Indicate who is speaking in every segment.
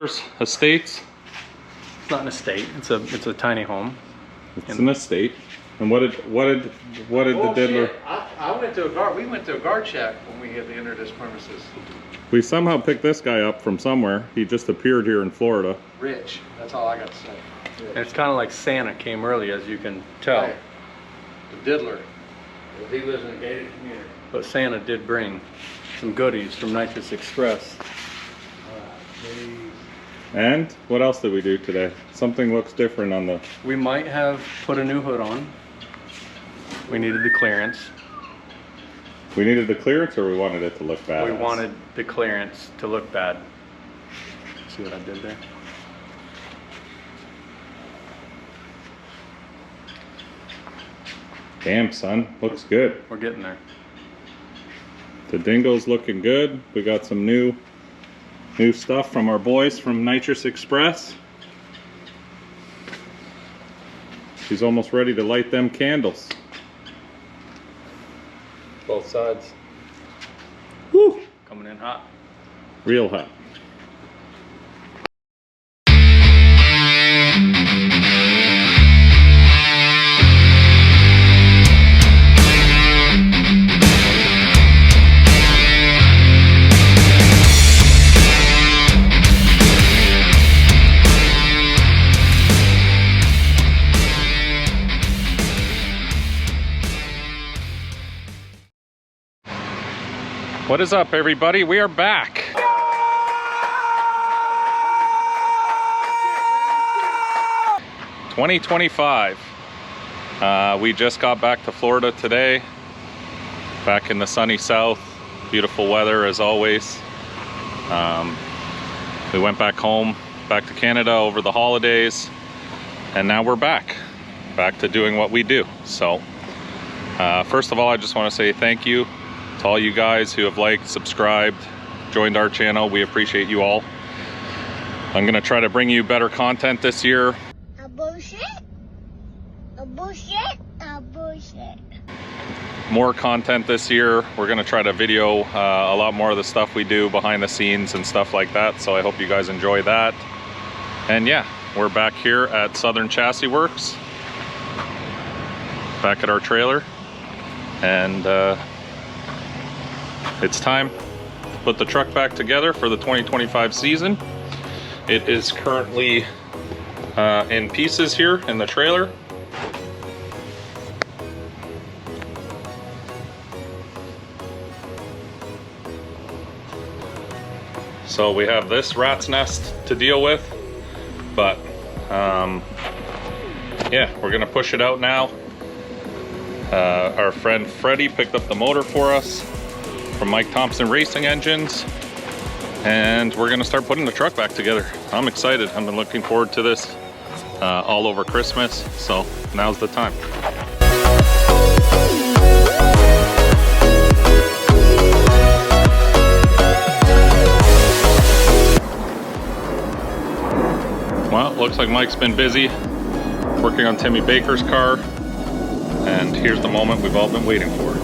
Speaker 1: Estates.
Speaker 2: It's not an estate. It's a tiny home.
Speaker 1: It's an estate. And what did the diddler?
Speaker 3: I went to a guard. We went to a guard check when we had entered his premises.
Speaker 1: We somehow picked this guy up from somewhere. He just appeared here in Florida.
Speaker 3: Rich. That's all I got to say.
Speaker 2: And it's kind of like Santa came early, as you can tell.
Speaker 3: Right. The diddler. He lives in a gated community.
Speaker 2: But Santa did bring some goodies from Nitrous Express.
Speaker 1: And what else did we do today? Something looks different on the...
Speaker 2: We might have put a new hood on. We needed the clearance.
Speaker 1: We needed the clearance, or we wanted it to look bad?
Speaker 2: We wanted the clearance to look bad. See what I did there?
Speaker 1: Damn, son, looks good.
Speaker 2: We're getting there.
Speaker 1: The dingo's looking good. We got some new stuff from our boys from Nitrous Express. She's almost ready to light them candles.
Speaker 2: Both sides.
Speaker 1: Woo!
Speaker 2: Coming in hot.
Speaker 1: Real hot. What is up, everybody? We are back. $2025. We just got back to Florida today. Back in the sunny south. Beautiful weather as always. We went back home, back to Canada over the holidays. And now we're back to doing what we do. So, first of all, I just want to say thank you to all you guys who have liked, subscribed, joined our channel. We appreciate you all. I'm gonna try to bring you better content this year.
Speaker 4: A bullshit.
Speaker 1: More content this year. We're gonna try to video a lot more of the stuff we do behind the scenes and stuff like that. So I hope you guys enjoy that. And yeah, we're back here at Southern Chassis Works, back at our trailer, and it's time to put the truck back together for the 2025 season. It is currently in pieces here in the trailer. So we have this rat's nest to deal with, but yeah, we're gonna push it out now. Our friend Freddie picked up the motor for us from Mike Thompson Racing Engines, and we're gonna start putting the truck back together. I'm excited. I've been looking forward to this all over Christmas, so now's the time. Well, looks like Mike's been busy working on Timmy Baker's car, and here's the moment we've all been waiting for.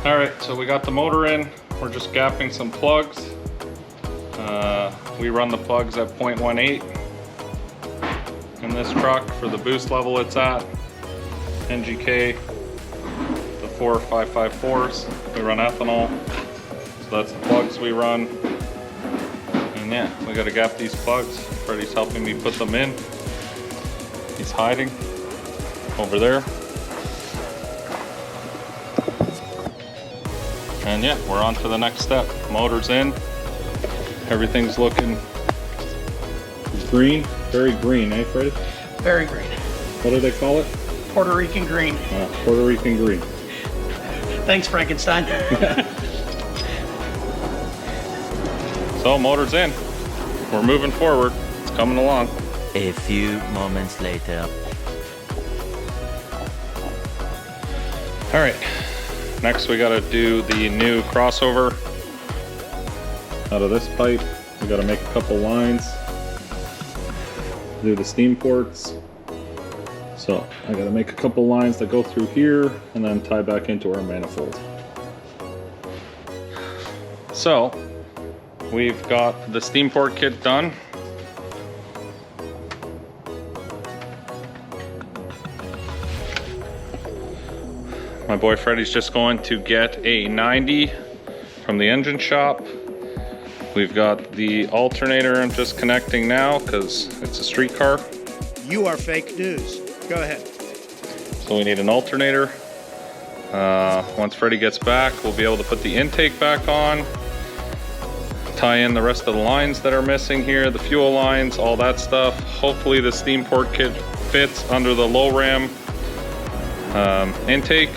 Speaker 1: Alright, so we got the motor in. We're just gapping some plugs. We run the plugs at 0.18 in this truck for the boost level it's at. NGK, the 4554s. We run ethanol. So that's the plugs we run. And yeah, we gotta gap these plugs. Freddie's helping me put them in. He's hiding over there. And yeah, we're on to the next step. Motor's in. Everything's looking green. Very green, eh, Freddie?
Speaker 5: Very green.
Speaker 1: What do they call it?
Speaker 5: Puerto Rican green.
Speaker 1: Puerto Rican green.
Speaker 5: Thanks, Frankenstein.
Speaker 1: So, motor's in. We're moving forward. It's coming along.
Speaker 6: A few moments later.
Speaker 1: All right, next we gotta do the new crossover out of this pipe. We gotta make a couple lines, do the steam ports. So I gotta make a couple lines that go through here and then tie back into our manifold. So we've got the steam port kit done. My boy Freddie's just going to get a 90 from the engine shop. We've got the alternator I'm just connecting now because it's a street car.
Speaker 5: You are fake news. Go ahead.
Speaker 1: So we need an alternator. Once Freddie gets back, we'll be able to put the intake back on, tie in the rest of the lines that are missing here, the fuel lines, all that stuff. Hopefully the steam port kit fits under the low ram intake.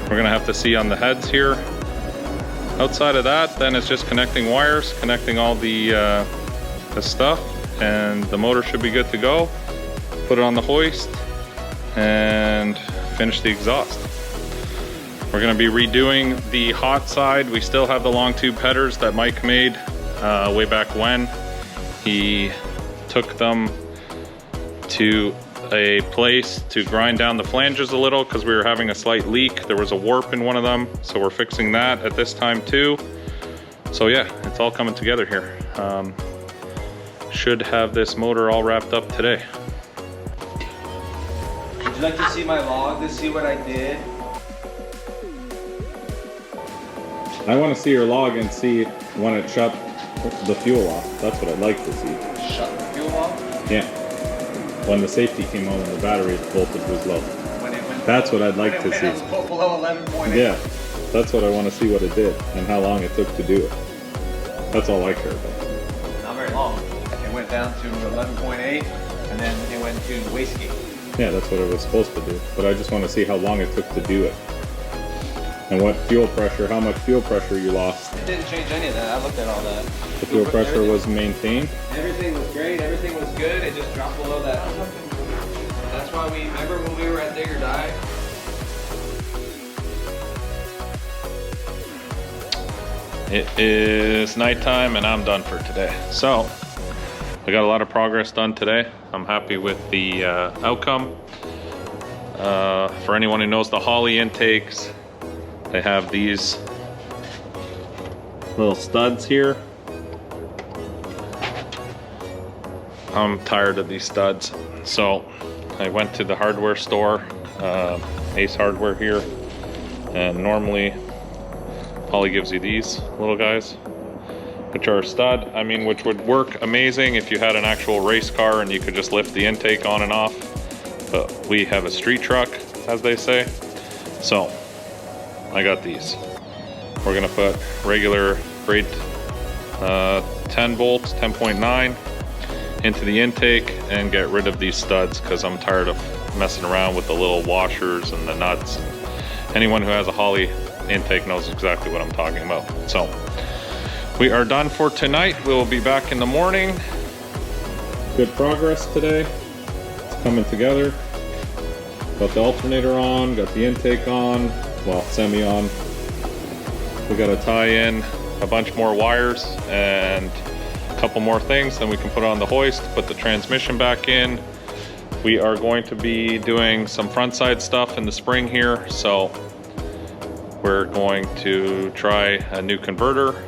Speaker 1: We're gonna have to see on the heads here. Outside of that, then it's just connecting wires, connecting all the stuff, and the motor should be good to go. Put it on the hoist and finish the exhaust. We're gonna be redoing the hot side. We still have the long tube headers that Mike made way back when. He took them to a place to grind down the flanges a little because we were having a slight leak. There was a warp in one of them, so we're fixing that at this time too. So yeah, it's all coming together here. Should have this motor all wrapped up today.
Speaker 4: Would you like to see my log to see what I did?
Speaker 1: I want to see your log and see when it shut the fuel off. That's what I'd like to see.
Speaker 4: Shut the fuel off?
Speaker 1: Yeah. When the safety came on and the battery voltage was low.
Speaker 4: When it went
Speaker 1: That's what I'd like to see.
Speaker 4: below 11.8.
Speaker 1: Yeah. That's what I want to see what it did and how long it took to do it. That's all I care about.
Speaker 4: Not very long. It went down to 11.8 and then it went to wastegate.
Speaker 1: Yeah, that's what it was supposed to do. But I just want to see how long it took to do it. And what fuel pressure, how much fuel pressure you lost.
Speaker 4: It didn't change any of that. I looked at all that.
Speaker 1: The fuel pressure was maintained.
Speaker 4: Everything was great. Everything was good. It just dropped below that. That's why we remember when we were at Dig or Die.
Speaker 1: It is nighttime and I'm done for today. So, we got a lot of progress done today. I'm happy with the outcome. For anyone who knows the Holley intakes, they have these little studs here. I'm tired of these studs. So I went to the hardware store, Ace Hardware here, and normally Holley gives you these little guys, which are a stud. I mean, which would work amazing if you had an actual race car and you could just lift the intake on and off. But we have a street truck, as they say. So I got these. We're gonna put regular grade 10 bolts, 10.9 into the intake and get rid of these studs because I'm tired of messing around with the little washers and the nuts. Anyone who has a Holley intake knows exactly what I'm talking about. So we are done for tonight. We will be back in the morning. Good progress today. It's coming together. Got the alternator on, got the intake on, well, semi on. We got to tie in a bunch more wires and a couple more things, then we can put it on the hoist, put the transmission back in. We are going to be doing some front side stuff in the spring here, so we're going to try a new converter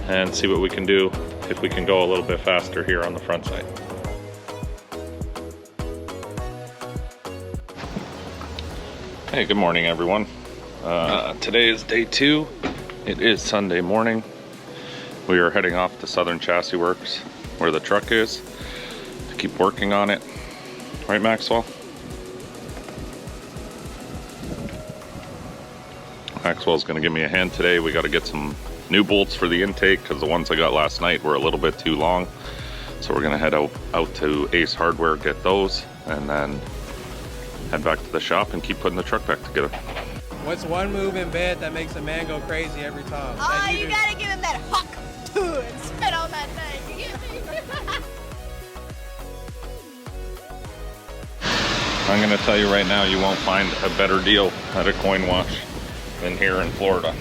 Speaker 1: and see what we can do if we can go a little bit faster here on the front side. Hey, good morning everyone. Today is day 2. It is Sunday morning. We are heading off to Southern Chassis Works where the truck is to keep working on it. Right, Maxwell? Maxwell's gonna give me a hand today. We gotta get some new bolts for the intake because the ones I got last night were a little bit too long. So we're gonna head out to Ace Hardware, get those, and then head back to the shop and keep putting the truck back together.
Speaker 6: What's one move in bed that makes a man go crazy every time?
Speaker 7: Oh, you gotta give him that huck and spit on that thing. You get me?
Speaker 1: I'm gonna tell you right now, you won't find a better deal at a coin wash than here in Florida.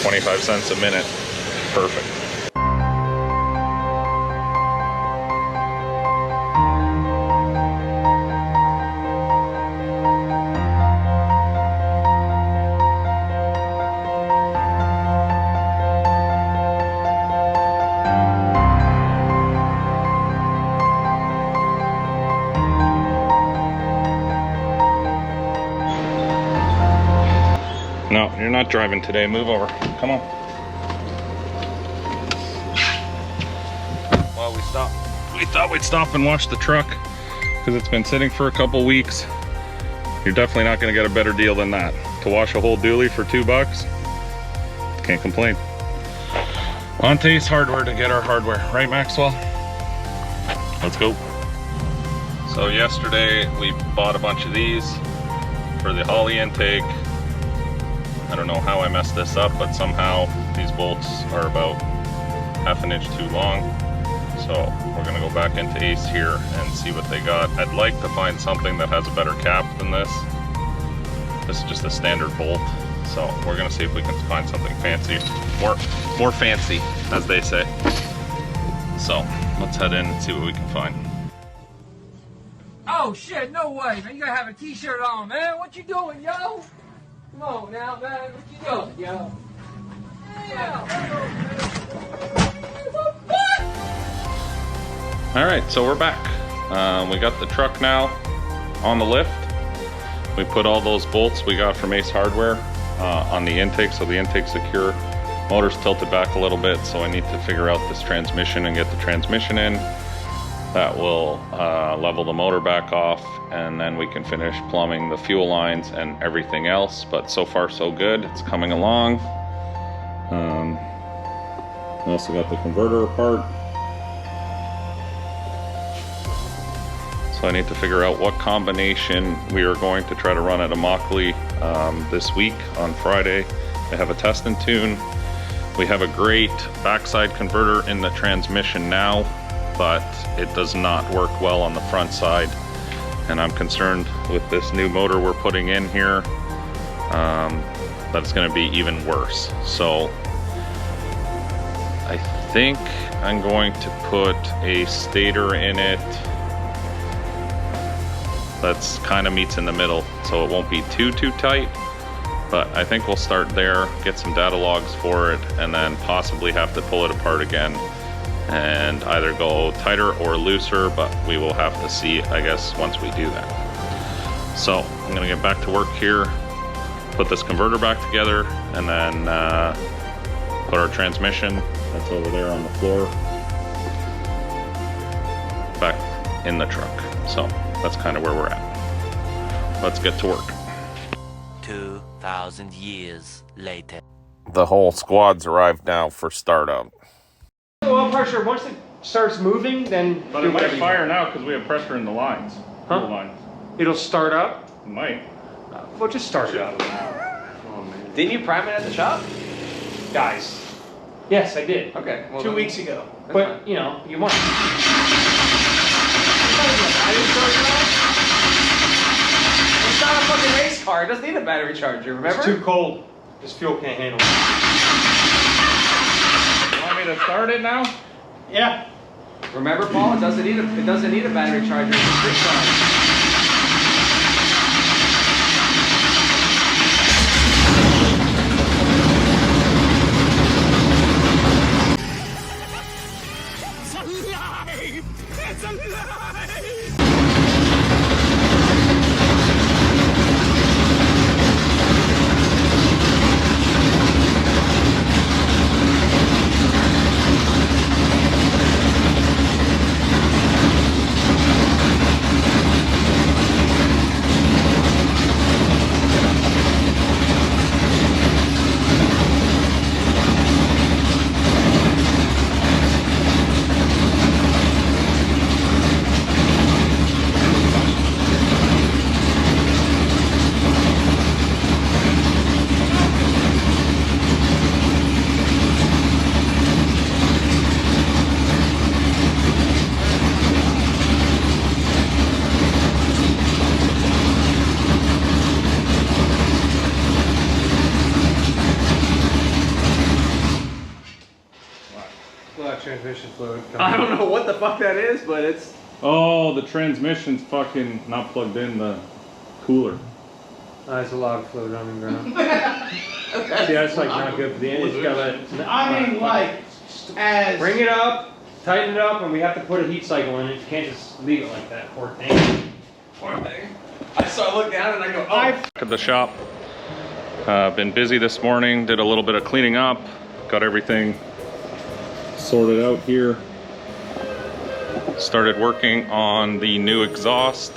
Speaker 1: $0.25 a minute, perfect. No, you're not driving today. Move over. Come on. Well, we thought we'd stop and wash the truck because it's been sitting for a couple weeks. You're definitely not going to get a better deal than that. To wash a whole dually for $2, can't complain. On to Ace Hardware to get our hardware. Right, Maxwell? Let's go. So yesterday we bought a bunch of these for the Holly intake. I don't know how I messed this up, but somehow these bolts are about ½ an inch too long. So we're gonna go back into Ace here and see what they got. I'd like to find something that has a better cap than this. This is just a standard bolt. So we're gonna see if we can find something fancy, more fancy, as they say. So let's head in and see what we can find.
Speaker 8: Oh shit, no way, man. You gotta have a t-shirt on, man. What you doing, yo? Come on now, man. What you doing, yo?
Speaker 1: All right, so we're back. We got the truck now on the lift. We put all those bolts we got from Ace Hardware on the intake, so the intake's secure. Motor's tilted back a little bit, so I need to figure out this transmission and get the transmission in. That will level the motor back off, and then we can finish plumbing the fuel lines and everything else. But so far so good, it's coming along. We also got the converter apart. So I need to figure out what combination we are going to try to run at Immokalee this week on Friday. They have a test and tune. We have a great backside converter in the transmission now, but it does not work well on the front side. And I'm concerned with this new motor we're putting in here, that it's gonna be even worse. So I think I'm going to put a stator in it that's kind of meets in the middle, so it won't be too tight. But I think we'll start there, get some data logs for it, and then possibly have to pull it apart again and either go tighter or looser, but we will have to see, I guess, once we do that. So I'm gonna get back to work here, put this converter back together, and then put our transmission, that's over there on the floor, back in the truck. So that's kind of where we're at. Let's get to work.
Speaker 9: 2,000 years later.
Speaker 1: The whole squad's arrived now for startup.
Speaker 10: Oil pressure, once it starts moving, then
Speaker 1: But it might fire now because we have pressure in the lines.
Speaker 10: Huh?
Speaker 1: The lines.
Speaker 10: It'll start up.
Speaker 1: It might.
Speaker 10: Well, just start it up.
Speaker 2: Oh man.
Speaker 4: Didn't you prime it at the shop?
Speaker 10: Guys. Yes, I did.
Speaker 4: Okay. Well,
Speaker 10: 2
Speaker 4: then-
Speaker 10: weeks ago.
Speaker 4: That's
Speaker 10: But,
Speaker 4: fine.
Speaker 10: you know, you want.
Speaker 4: It's not a fucking race car. It doesn't need a battery charger, remember?
Speaker 10: It's too cold. This fuel can't handle it.
Speaker 1: You want me to start it now?
Speaker 10: Yeah.
Speaker 4: Remember, Paul? It doesn't need a battery charger. It's a quick charge.
Speaker 2: I don't know what the fuck that is, but it's...
Speaker 1: Oh, the transmission's fucking not plugged in the cooler.
Speaker 10: There's a lot of fluid on the ground. See, that's like not good for the engine. You gotta let it,
Speaker 5: I mean, like, as
Speaker 10: bring it up, tighten it up, and we have to put a heat cycle in it. You can't just leave it like that. Poor thing.
Speaker 4: Poor thing. So I look down and I go, oh.
Speaker 1: At the shop. Been busy this morning, did a little bit of cleaning up, got everything sorted out here. Started working on the new exhaust.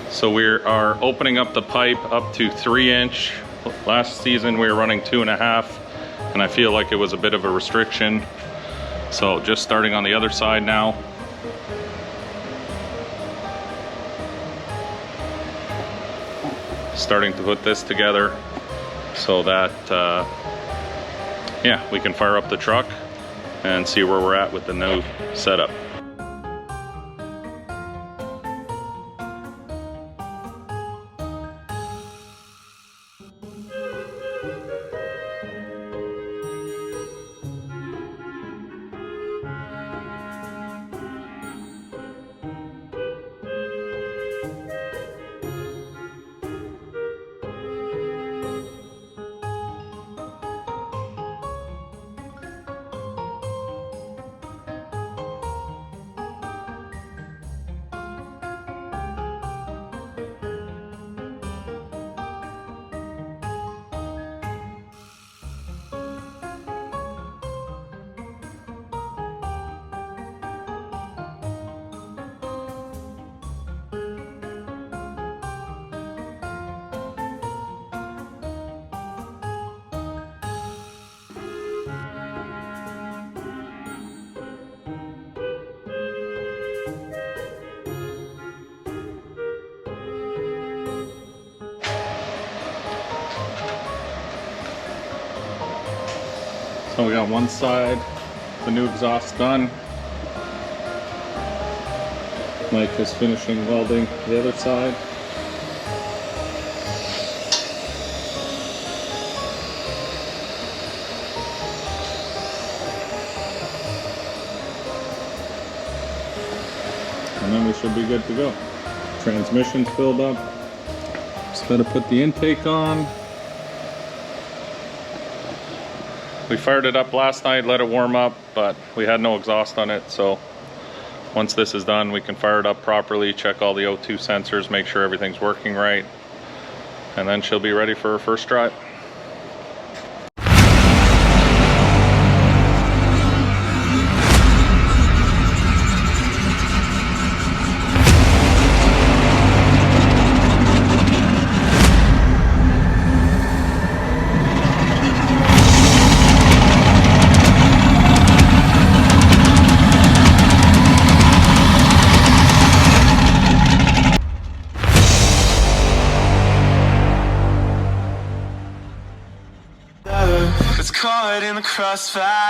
Speaker 1: So we are opening up the pipe up to 3-inch. Last season we were running 2.5, and I feel like it was a bit of a restriction. So just starting on the other side now. Starting to put this together so that, yeah, we can fire up the truck and see where we're at with the new setup. So we got one side, the new exhaust done. Mike is finishing welding the other side. And then we should be good to go. Transmission's filled up. Just gotta put the intake on. We fired it up last night, let it warm up, but we had no exhaust on it, so once this is done, we can fire it up properly, check all the O2 sensors, make sure everything's working right, and then she'll be ready for her first drive.
Speaker 11: It's caught in the crossfire.